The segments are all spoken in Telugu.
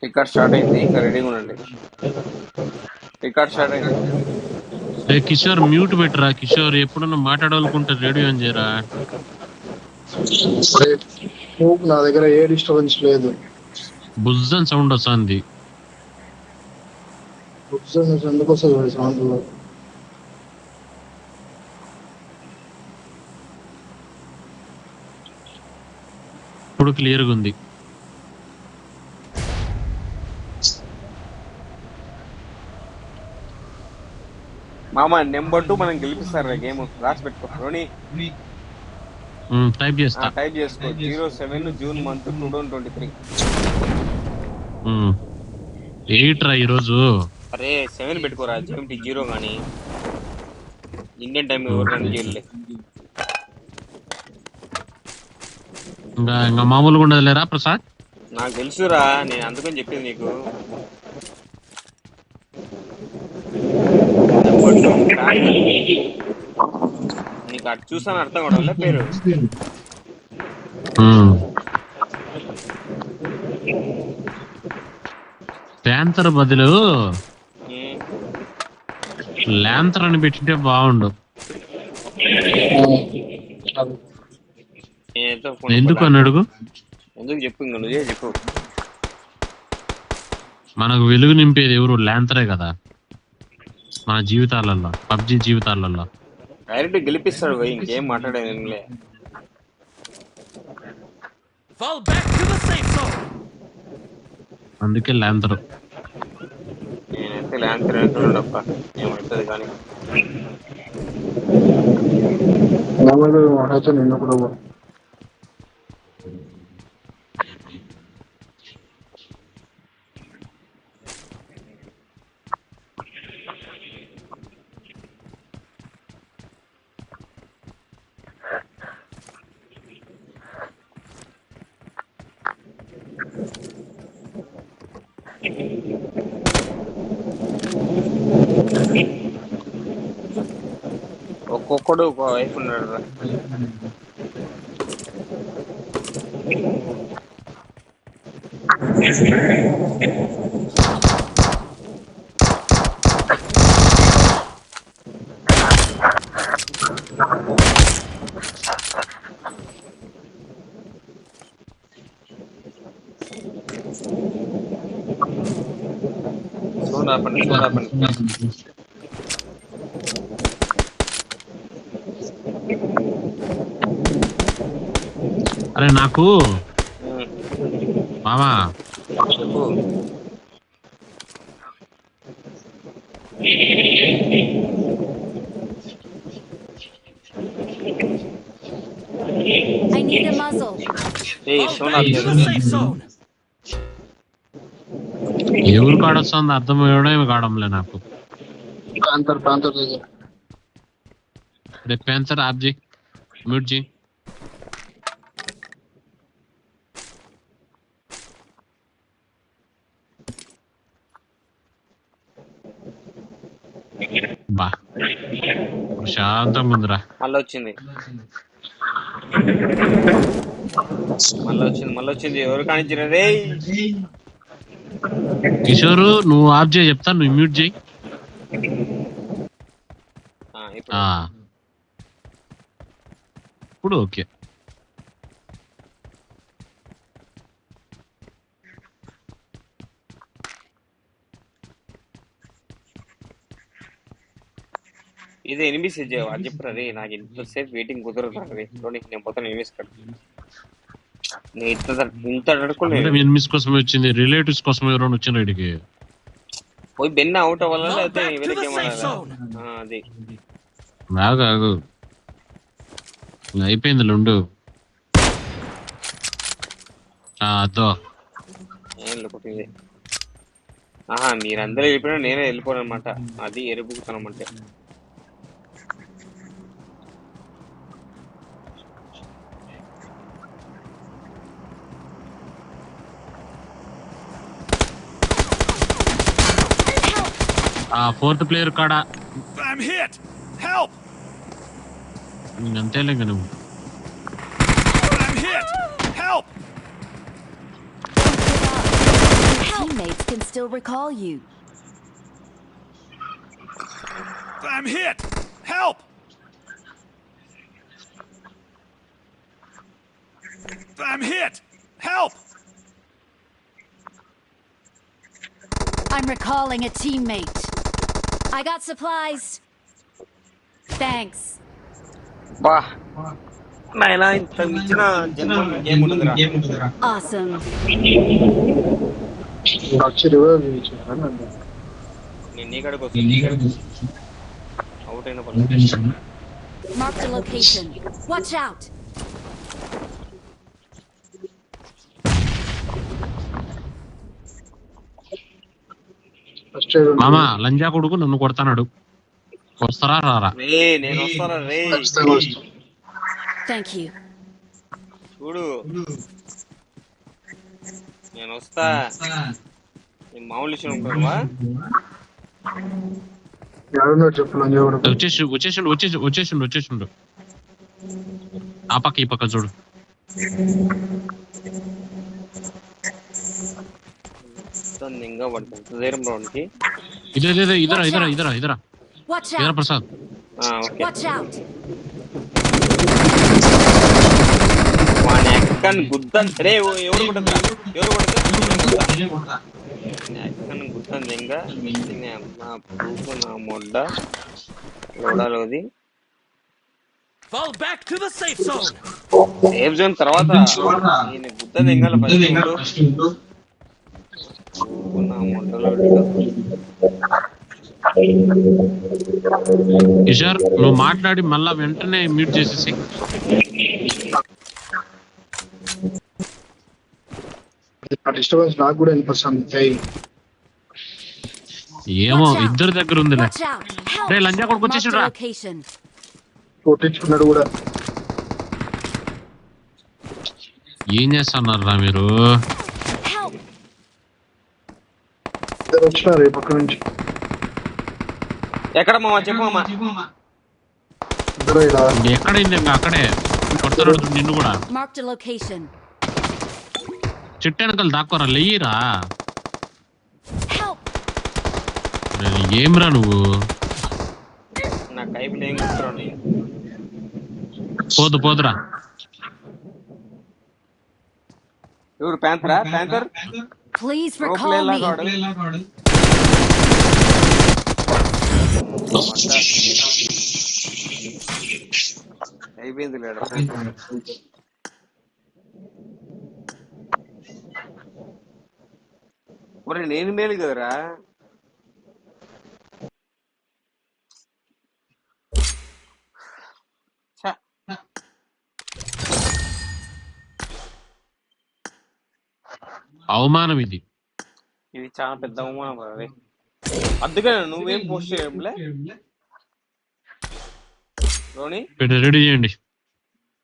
రికార్డ్ స్టార్ట్ అయింది, ఇంకా రెడీగా ఉండండి. రికార్డ్ స్టార్ట్ అయింది. కిషోర్ మ్యూట్ పెట్టరా కిషోర్, ఎప్పుడన్నా మాట్లాడాలనుకుంటే రేడియో అని చేయరా. నా దగ్గర ఏ డిస్టర్బెన్స్ లేదు. బుజ్జన్ సౌండ్ వస్తుంది. ఎందుకు వస్తుంది సౌండ్? ఇప్పుడు క్లియర్గా ఉంది. మామ నెంబర్ 2 మనం గెలిపిస్తారు గేమ్. రాసి పెట్టుకో రోని. టైప్ చేస్తా. టైప్ చేసుకో 07 జూన్ మంత్ 2023. 8 రా ఈరోజు. అరే 7 పెట్టుకోరా, 0 కానీ ఇండియన్ టైం ఎవరికైనా చేయలే. ఇంకా మామూలుగా ఉండదులేరా ప్రసాద్. నాకు తెలుసురా, నేను అందుకని చెప్పింది నీకు. నీకు అటు చూసాను అర్థం కూడా పేరు. ప్యాంతర్ బదులు ల్యాంతర్ అని పెట్టింటే బాగుండు. ఎందుకు అని అడుగు. ఎందుకు చెప్పు, ఇంకా నువ్వే చెప్పు. మనకు వెలుగు నింపేది ఎవరు? ల్యాంతరే కదా మన జీవితాలలో, పబ్జి జీవితాలలో. డైరెక్ట్ గెలిపిస్తాడు పోయి, ఇంకేం మాట్లాడేది. అందుకే ల్యాంతరు. నేనైతే ల్యాంతర్ అంటున్నాడప్ప, ఏమవుతుంది కానీ. నిన్న కూడా ఒక్కొక్కడు ఒక వైఫ్ ఉన్నాడు రా. చూడాపండి. అరే నాకు మామా చెప్పు. I need a muzzle. ఎవరు కాడొస్తుంది అర్థం అవ్వడం కావడంలే నాకు. ప్యాంతర్ ఆప్ జీ, మ్యూట్ జీ. బా ప్రశాంతంగా ఉందిరా. మళ్ళీ వచ్చింది. ఎవరు కానిచ్చిన రే కిషోరు, నువ్వు ఆఫ్ చేయి చెప్తా, నువ్వు మ్యూట్ చేయి. ఇప్పుడు ఓకే. ఇదే ఎనిమిస్ అది చెప్పరా రే. నాకు ఇంతసేపు వెయిటింగ్ కుదరదు రే. నేను పోతాను ఎనిమిస్ కాదు. నేను ఇంత అడుకోలేదు. ఎనిమిస్ కోసం వచ్చింది, రిలేటివ్స్ కోసం ఎవరైనా వచ్చిన ఇడికి పోయి బెన్న అవుట్ అవ్వాలని అయితే అది బాగా అయిపోయింది లుండు. అదో ఏం లేకపోతే మీరందరూ వెళ్ళిపోయినా నేనే వెళ్ళిపోను అనమాట. అది ఎరుపుకుతానం అంటే. ఫోర్త్ ప్లేయర్ కాడ అంతేలే నువ్వు. teammates can still recall you. I'm hit! Help! I'm hit! Help! I'm recalling a teammate. I got supplies. Thanks. బా నాయనా ఇంత మించిన జన్మం ఇంకేం ఉండదురా. Awesome. వచ్చి రివైవ్ చేయించాను నన్ను. నేను నీ కాడికి వస్తాను. అవుట్ అయిన పర్లేదు. Mark the location. Watch out. First aid మామ లంజా కొడుకు నన్ను కొడతానాడు. వస్తారా రారా? రే నేను వస్తారా రే. ఖచ్చితంగా వస్తాం. Thank you. చూడు నేను వస్తా. నేను మామూలు విషయం ఉంటావా? ఎవరున్నారు చెప్పు లంజా కూడా. వచ్చేసిండు. ఆ పక్క ఈ పక్క చూడు. ఇంకా పడుతుంది ధైర్యం రావడానికి. ఇదరా Watch ఇదరా out. Prasad. Okay Watch out. వాని ఎక్కని గుద్దని రే ఎవరు కొడుతురా ఎక్కని గుద్దని ఇంకా అమ్మ పూకు నా మొడ్డ లోడాలోది. Fall back to the safe zone! Safe zone తర్వాత నేను గుద్దని ఎంగాల ఫస్ట్ పూకు నా మొడ్డలోడు. కిషోర్ నువ్వు మాట్లాడి మళ్ళా వెంటనే మ్యూట్ చేసేసి. ఆ డిస్టర్బెన్స్ నాకు కూడా వినిపిస్తుంది. ఏమో ఇద్దరి దగ్గర ఉందిలే. Watch out. Help. రే లంజా కొడుకు Mark the వచ్చేసిరా. location. కొట్టించుకున్నాడు కూడా. ఏం చేస్తున్నారా మీరు? Help. ఇద్దరు వచ్చినారు ఈ పక్క నుంచి. ఎక్కడ మామ చెప్పు మామ. ఇద్దరు ఇలా ఎక్కడైంది ఇంకా అక్కడే కొడతాడు నిన్ను కూడా. Mark the location. చెట్టు వెనకాల దాక్కోరా లేయిరా. Help. ఏమిరా నువ్వు? నా కైపులు ఏం గుర్తురాడు. పోదురా. ఎవరు Panther Please Pro recall player me. లాగా ఆడు. అయిపోయింది లేడు. ఒరే నేను మేలు కదరా. ఛ. అవమానం ఇది. ఇది చాలా పెద్ద అవమానం రే. అందుకని నువ్వేం పోస్ట్ చేయడంలే రోని. రెడీ చేయండి.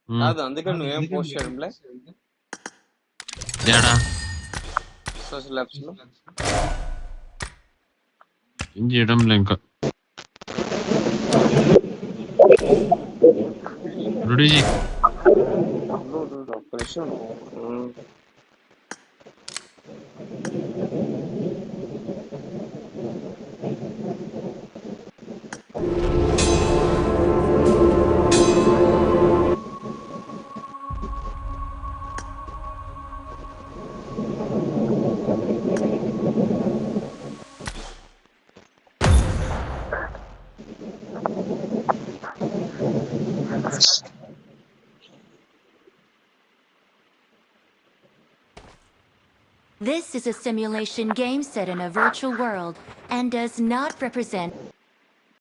కాదు అందుకని నువ్వేం పోస్ట్ చేయడంలే ఏడా సోషల్ యాప్స్ లో. ఏం చేయడం లే ఇంకా. రెడీ చేయి. ఒక్క నిమిషం. This is a simulation game set in a virtual world and does not represent